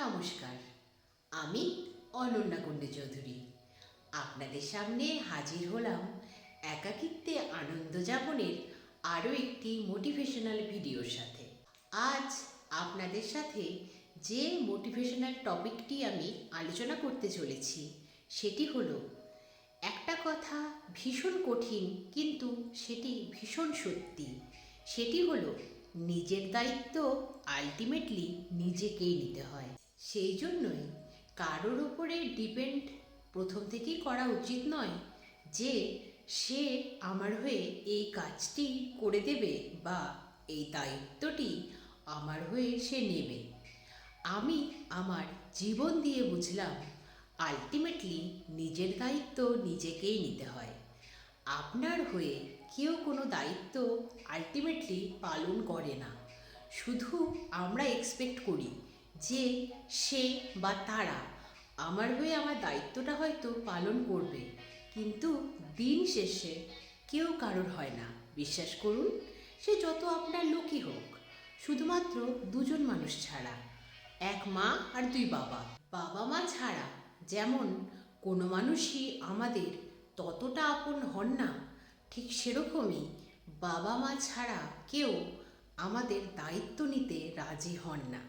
নমস্কার, আমি অনন্যা কুণ্ডে চৌধুরী। আপনাদের সামনে হাজির হলাম একাকিত্বে আনন্দ যাপনের আরও একটি মোটিভেশনাল ভিডিওর সাথে। আজ আপনাদের সাথে যে মোটিভেশনাল টপিকটি আমি আলোচনা করতে চলেছি সেটি হলো, একটা কথা ভীষণ কঠিন কিন্তু সেটি ভীষণ সত্যি। সেটি হলো, নিজের দায়িত্ব আলটিমেটলি নিজেকেই নিতে হয়। সেই জন্যই কারোর ওপরে ডিপেন্ড প্রথম থেকেই করা উচিত নয় যে সে আমার হয়ে এই কাজটি করে দেবে বা এই দায়িত্বটি আমার হয়ে সে নেবে। আমি আমার জীবন দিয়ে বুঝলাম আলটিমেটলি নিজের দায়িত্ব নিজেকেই নিতে হয়। আপনার হয়ে কেউ কোনো দায়িত্ব আলটিমেটলি পালন করে না। শুধু আমরা এক্সপেক্ট করি যে সে বা তারা আমার হয়ে আমার দায়িত্বটা হয়তো পালন করবে, কিন্তু দিন শেষে কেউ কারোর হয় না। বিশ্বাস করুন, সে যত আপনার লোকই হোক, শুধুমাত্র দুজন মানুষ ছাড়া, এক মা আর দুই বাবা। বাবা মা ছাড়া যেমন কোনো মানুষই আমাদের ততটা আপন হন না, ঠিক সেরকমই বাবা মা ছাড়া কেউ আমাদের দায়িত্ব নিতে রাজি হন না।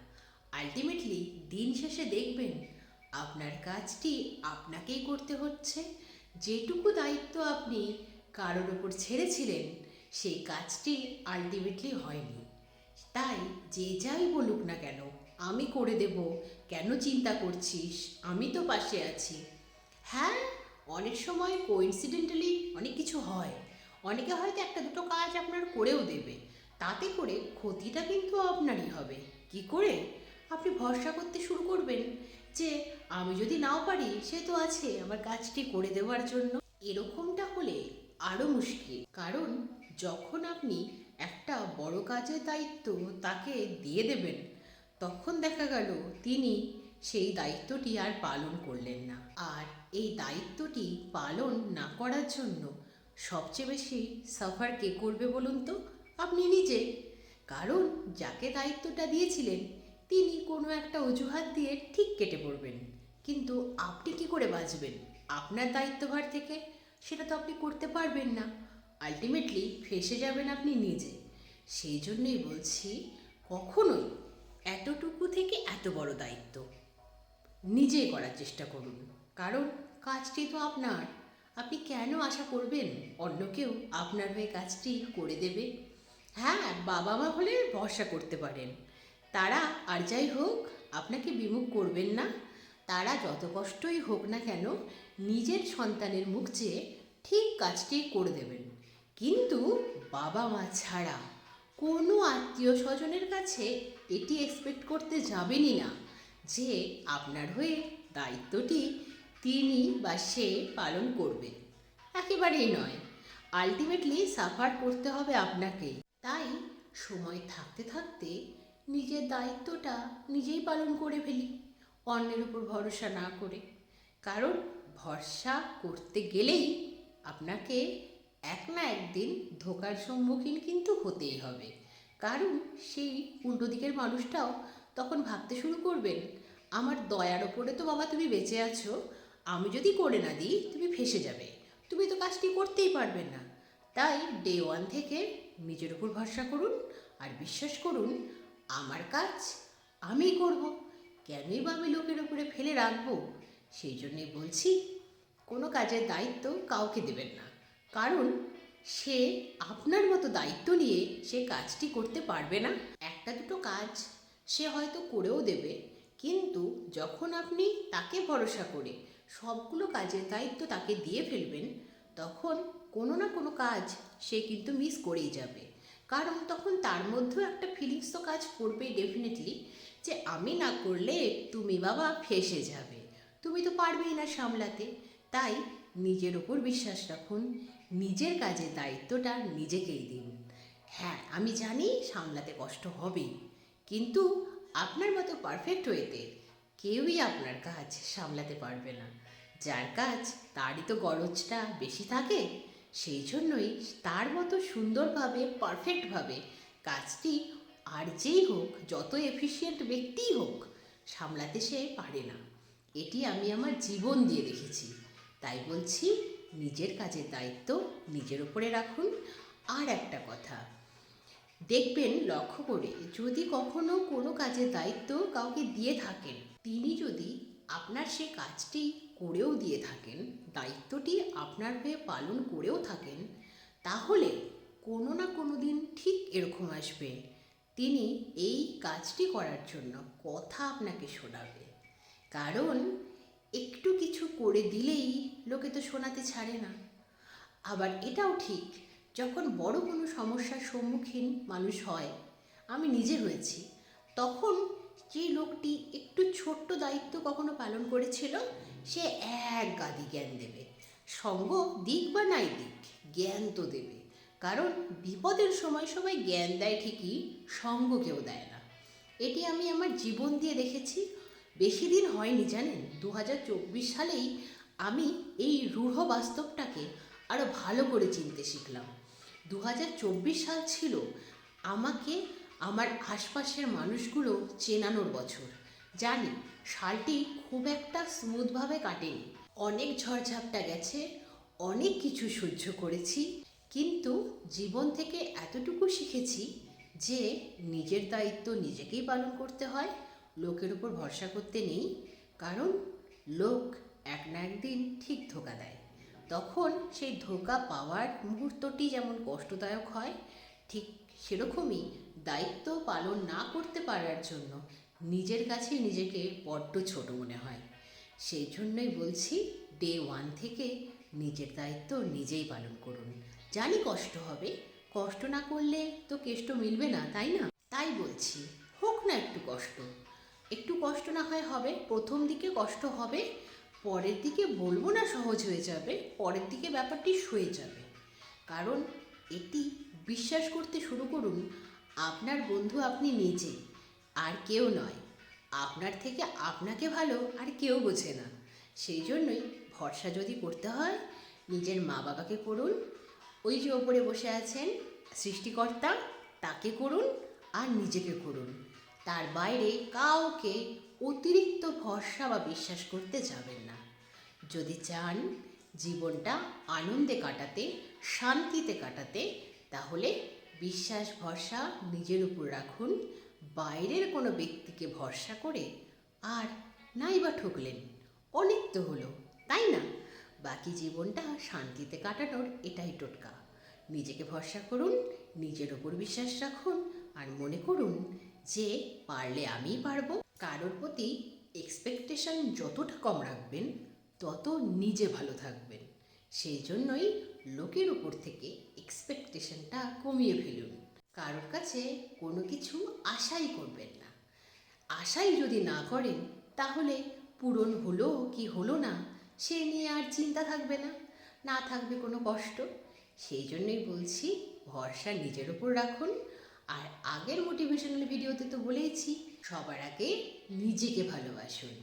আলটিমেটলি দিন শেষে দেখবেন আপনার কাজটি আপনাকেই করতে হচ্ছে। যেটুকু দায়িত্ব আপনি কারোর ওপর ছেড়েছিলেন সেই কাজটি আলটিমেটলি হয়নি। তাই যে যাই বলুক না কেন, আমি করে দেব, কেন চিন্তা করছিস, আমি তো পাশে আছি। হ্যাঁ, অনেক সময় কোইন্সিডেন্টালি অনেক কিছু হয়। অনেকে হয়তো একটা দুটো কাজ আপনার করেও দেবে, তাতে করে ক্ষতিটা কিন্তু আপনারই হবে। কি করে? আপনি ভরসা করতে শুরু করবেন যে আমি যদি নাও পারি, সে তো আছে আমার কাজটি করে দেওয়ার জন্য। এরকমটা হলে আরও মুশকিল, কারণ যখন আপনি একটা বড় কাজের দায়িত্ব তাকে দিয়ে দেবেন, তখন দেখা গেল তিনি সেই দায়িত্বটি আর পালন করলেন না। আর এই দায়িত্বটি পালন না করার জন্য সবচেয়ে বেশি সাফার কে করবে বলুন তো? আপনি নিজে। কারণ যাকে দায়িত্বটা দিয়েছিলেন তিনি কোনো একটা অজুহাত দিয়ে ঠিক কেটে পড়বেন, কিন্তু আপনি কি করে বাঁচবেন আপনার দায়িত্বভার থেকে? সেটা তো আপনি করতে পারবেন না। আলটিমেটলি ফেঁসে যাবেন আপনি নিজে। সেই জন্যই বলছি, কখনোই এতটুকু থেকে এত বড় দায়িত্ব নিজেই করার চেষ্টা করুন। কারণ কাজটি তো আপনার। আপনি কেন আশা করবেন অন্য কেউ আপনার হয়ে কাজটি করে দেবে? হ্যাঁ, বাবা মা হলে ভরসা করতে পারেন, তারা আর যাই হোক আপনাকে বিমুখ করবেন না। তারা যত কষ্টই হোক না কেন নিজের সন্তানের মুখ চেয়ে ঠিক কাজটি করে দেবেন। কিন্তু বাবা মা ছাড়া কোনো আত্মীয় স্বজনের কাছে এটি এক্সপেক্ট করতে যাবেনই না যে আপনার হয়ে দায়িত্বটি তিনি বা সে পালন করবে। একেবারেই নয়। আলটিমেটলি সাফার করতে হবে আপনাকে। তাই সময় থাকতে থাকতে নিজের দায়িত্বটা নিজেই পালন করে ফেলি, অন্যের উপর ভরসা না করে। কারণ ভরসা করতে গেলেই আপনাকে এক না একদিন ধোঁকার সম্মুখীন কিন্তু হতেই হবে। কারণ সেই উল্টো দিকের মানুষটাও তখন ভাবতে শুরু করবেন, আমার দয়ার ওপরে তো বাবা তুমি বেঁচে আছো, আমি যদি করে না দিই তুমি ফেঁসে যাবে, তুমি তো কাজটি করতেই পারবে না। তাই ডে ওয়ান থেকে নিজের উপর ভরসা করুন আর বিশ্বাস করুন, আমার কাজ আমিই করব, কেনই বা আমি লোকের উপরে ফেলে রাখবো? সেই জন্যে বলছি, কোনো কাজের দায়িত্ব কাউকে দেবেন না। কারণ সে আপনার মতো দায়িত্ব নিয়ে সে কাজটি করতে পারবে না। একটা দুটো কাজ সে হয়তো করেও দেবে, কিন্তু যখন আপনি তাকে ভরসা করে সবগুলো কাজের দায়িত্ব তাকে দিয়ে ফেলবেন, তখন কোনো না কোনো কাজ সে কিন্তু মিস করেই যাবে। কারণ তখন তার মধ্যেও একটা ফিলিংস তো কাজ করবেই ডেফিনেটলি, যে আমি না করলে তুমি বাবা ফেঁসে যাবে, তুমি তো পারবেই না সামলাতে। তাই নিজের ওপর বিশ্বাস রাখুন, নিজের কাজের দায়িত্বটা নিজেকেই দিন। হ্যাঁ, আমি জানি সামলাতে কষ্ট হবেই, কিন্তু আপনার মতো পারফেক্ট ওয়েতে কেউই আপনার কাজ সামলাতে পারবে না। যার কাজ তারই তো গরজটা বেশি থাকে। সেই জন্যই তার মতো সুন্দরভাবে পারফেক্টভাবে কাজটি আর যেই হোক, যত এফিশিয়েন্ট ব্যক্তিই হোক, সামলাতে সে পারে না। এটি আমি আমার জীবন দিয়ে দেখেছি। তাই বলছি, নিজের কাজের দায়িত্ব নিজের উপরে রাখুন। আর একটা কথা, দেখবেন লক্ষ্য করে, যদি কখনো কোনো কাজের দায়িত্ব কাউকে দিয়ে থাকেন, তিনি যদি আপনার সে কাজটি করেও দিয়ে থাকেন, দায়িত্বটি আপনার হয়ে পালন করেও থাকেন, তাহলে কোনো না কোনো দিন ঠিক এরকম আসবে, তিনি এই কাজটি করার জন্য কথা আপনাকে শোনাবে। কারণ একটু কিছু করে দিলেই লোকে তো শোনাতে ছাড়ে না। আবার এটাও ঠিক, যখন বড় কোনো সমস্যার সম্মুখীন মানুষ হয়, আমি নিজে হয়েছি, তখন যে লোকটি একটু ছোট্ট দায়িত্ব কখনো পালন করেছিল, সে এক গাদি জ্ঞান দেবে। সঙ্গ দিক বা নাই দিক, জ্ঞান তো দেবে। কারণ বিপদের সময় সবাই জ্ঞান দেয় ঠিকই, সঙ্গ কেউ দেয় না। এটি আমি আমার জীবন দিয়ে দেখেছি। বেশি দিন হয়নি জানেন, 2024 সালেই আমি এই রূঢ় বাস্তবটাকে আরও ভালো করে চিনতে শিখলাম। 2024 সাল ছিল আমাকে আমার আশপাশের মানুষগুলো চেনানোর বছর। জানি সালটি খুব একটা স্মুথভাবে কাটেনি, অনেক ঝড়ঝাপটা গেছে, অনেক কিছু সহ্য করেছি, কিন্তু জীবন থেকে এতটুকু শিখেছি যে নিজের দায়িত্ব নিজেকেই পালন করতে হয়, লোকের উপর ভরসা করতে নেই। কারণ লোক এক না একদিন ঠিক ধোঁকা দেয়। তখন সেই ধোঁকা পাওয়ার মুহূর্তটি যেমন কষ্টদায়ক হয়, ঠিক সেরকমই দায়িত্ব পালন না করতে পারার জন্য নিজের কাছেই নিজেকে বড্ড ছোট মনে হয়। সেই জন্যই বলছি, ডে 1 থেকে নিজের দায়িত্ব নিজেই পালন করুন। জানি কষ্ট হবে, কষ্ট না করলে তো কেষ্ট মিলবে না, তাই না? তাই বলছি, হোক না একটু কষ্ট। একটু কষ্ট না হয় হবে, প্রথম দিকে কষ্ট হবে, পরের দিকে বলবো না সহজ হয়ে যাবে, পরের দিকে ব্যাপারটি সয়ে যাবে। কারণ এটি বিশ্বাস করতে শুরু করুন, আপনার বন্ধু আপনি নিজে, আর কেউ নয়। আপনার থেকে আপনাকে ভালো আর কেউ বোঝে না। সেই জন্যই ভরসা যদি করতে হয়, নিজের মা বাবাকে করুন, ওই যে ওপরে বসে আছেন সৃষ্টিকর্তা, তাকে করুন, আর নিজেকে করুন। তার বাইরে কাউকে অতিরিক্ত ভরসা বা বিশ্বাস করতে যাবেন না। যদি চান জীবনটা আনন্দে কাটাতে, শান্তিতে কাটাতে, তাহলে বিশ্বাস ভরসা নিজের উপর রাখুন। বাইরের কোনো ব্যক্তিকে ভরসা করে আর নাই বা ঠকলেন, অনেক তো হলো, তাই না? বাকি জীবনটা শান্তিতে কাটানোর এটাই টোটকা। নিজেকে ভরসা করুন, নিজের ওপর বিশ্বাস রাখুন, আর মনে করুন যে পারলে আমিই পারবো। কারোর প্রতি এক্সপেকটেশন যতটা কম রাখবেন, তত নিজে ভালো থাকবেন। সেই জন্যই লোকের উপর থেকে এক্সপেকটেশনটা কমিয়ে ফেলুন। কারোর কাছে কোনো কিছু আশাই করবেন না। আশাই যদি না করেন, তাহলে পূরণ হলো কি হলো না সে নিয়ে আর চিন্তা থাকবে না, না থাকবে কোনো কষ্ট। সেই জন্যই বলছি, ভরসা নিজের ওপর রাখুন। আর আগের মোটিভেশনাল ভিডিওতে তো বলেইছি, সবার আগে নিজেকে ভালোবাসুন,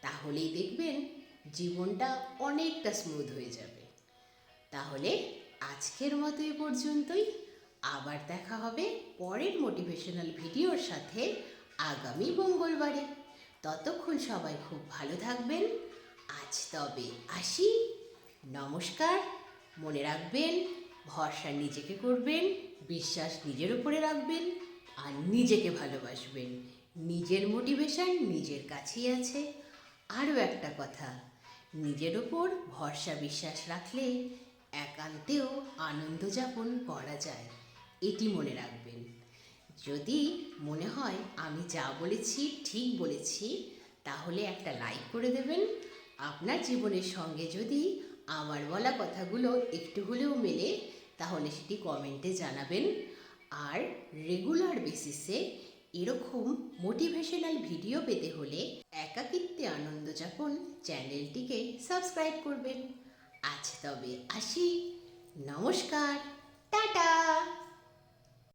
তাহলেই দেখবেন জীবনটা অনেকটা স্মুথ হয়ে যাবে। তাহলে আজকের মতো এ পর্যন্তই। আবার দেখা হবে পরের মোটিভেশনাল ভিডিওর সাথে আগামী মঙ্গলবারে। ততক্ষণ সবাই খুব ভালো থাকবেন। আজ তবে আসি, নমস্কার। মনে রাখবেন, ভরসা নিজেকে করবেন, বিশ্বাস নিজের উপরে রাখবেন, আর নিজেকে ভালোবাসবেন। নিজের মোটিভেশন নিজের কাছেই আছে। আরও একটা কথা, নিজের ওপর ভরসা বিশ্বাস রাখলে একান্তেও আনন্দ যাপন করা যায়, এটি মনে রাখবেন। যদি মনে হয় আমি যা বলেছি ঠিক বলেছি, তাহলে একটা লাইক করে দেবেন। আপনার জীবনের সঙ্গে যদি আমার বলা কথাগুলো একটু হলেও মেলে, তাহলে সেটি কমেন্টে জানাবেন। আর রেগুলার বেসিসে এরকম মোটিভেশনাল ভিডিও পেতে হলে একাকিত্বে আনন্দ যাপন চ্যানেলটিকে সাবস্ক্রাইব করবেন। আজ তবে আসি, নমস্কার, টাটা।